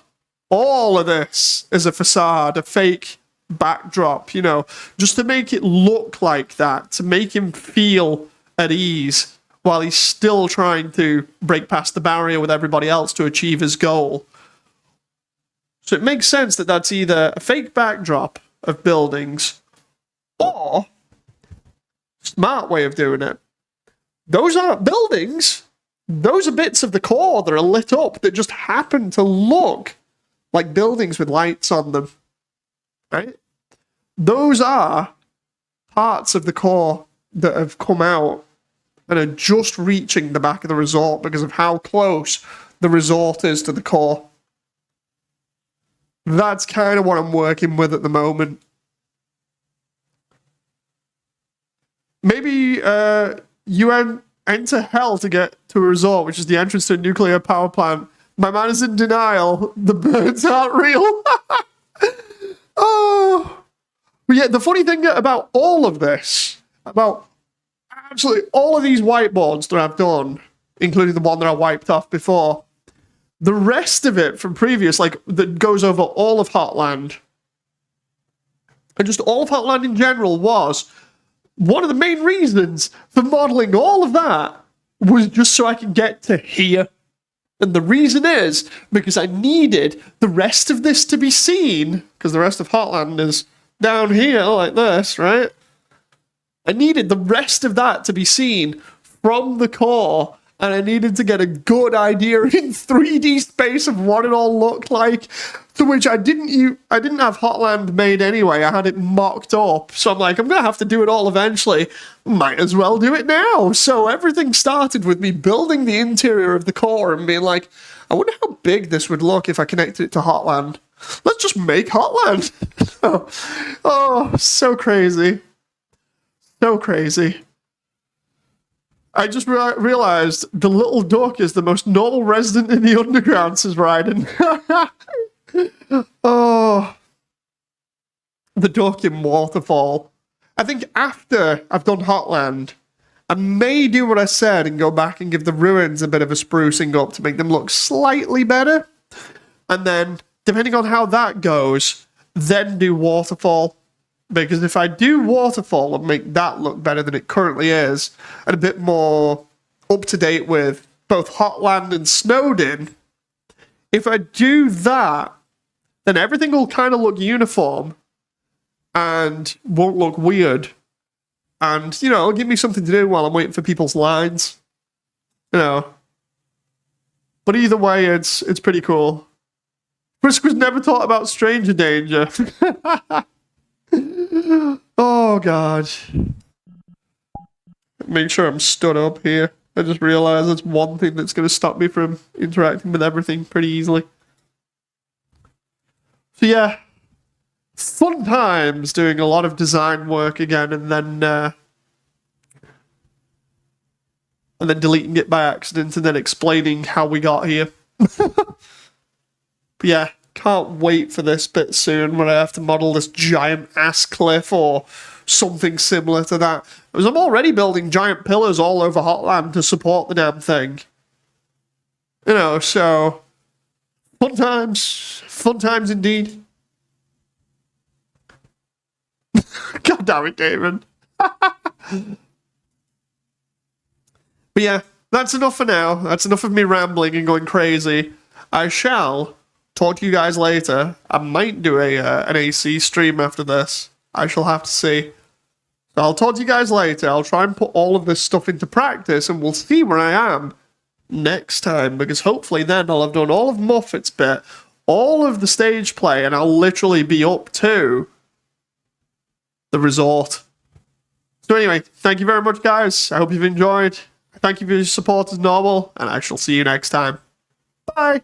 All of this is a facade, a fake backdrop, you know, just to make it look like that, to make him feel at ease while he's still trying to break past the barrier with everybody else to achieve his goal. So it makes sense that that's either a fake backdrop of buildings Or, smart way of doing it, those aren't buildings. Those are bits of the core that are lit up that just happen to look like buildings with lights on them. Right? Those are parts of the core that have come out and are just reaching the back of the resort because of how close the resort is to the core. That's kind of what I'm working with at the moment. Maybe you enter hell to get to a resort, which is the entrance to a nuclear power plant. My man is in denial. The birds aren't real. Oh. But yeah, the funny thing about all of this, about absolutely all of these whiteboards that I've done, including the one that I wiped off before, the rest of it from previous, like, that goes over all of Hotland, and just all of Hotland in general, was one of the main reasons for modeling all of that was just so I could get to here. And the reason is because I needed the rest of this to be seen, because the rest of Hotland is down here like this, right? I needed the rest of that to be seen from the core, and I needed to get a good idea in 3D space of what it all looked like, to which I didn't have Hotland made anyway. I had it mocked up, so I'm like, I'm gonna have to do it all eventually. Might as well do it now. So everything started with me building the interior of the core and being like, I wonder how big this would look if I connected it to Hotland. Let's just make Hotland. Oh, so crazy. So crazy. I just realized the little duck is the most normal resident in the underground, says Ryden. Oh. The duck in Waterfall. I think after I've done Hotland, I may do what I said and go back and give the ruins a bit of a sprucing up to make them look slightly better. And then, depending on how that goes, then do Waterfall. Because if I do Waterfall and make that look better than it currently is, and a bit more up-to-date with both Hotland and Snowdin, if I do that, then everything will kind of look uniform and won't look weird. And, you know, it'll give me something to do while I'm waiting for people's lines. You know. But either way, it's pretty cool. Briscoe's never thought about stranger danger. Oh, God. Make sure I'm stood up here. I just realized that's one thing that's going to stop me from interacting with everything pretty easily. So, yeah. Fun times doing a lot of design work again and then deleting it by accident and then explaining how we got here. But yeah. Can't wait for this bit soon when I have to model this giant ass cliff or something similar to that. Because I'm already building giant pillars all over Hotland to support the damn thing. You know, so fun times indeed. God damn it, David. But yeah, that's enough for now. That's enough of me rambling and going crazy. I shall talk to you guys later. I might do an AC stream after this. I shall have to see. So I'll talk to you guys later. I'll try and put all of this stuff into practice and we'll see where I am next time. Because hopefully then I'll have done all of Muffet's bit, all of the stage play, and I'll literally be up to the resort. So anyway, thank you very much, guys. I hope you've enjoyed. Thank you for your support as normal, and I shall see you next time. Bye!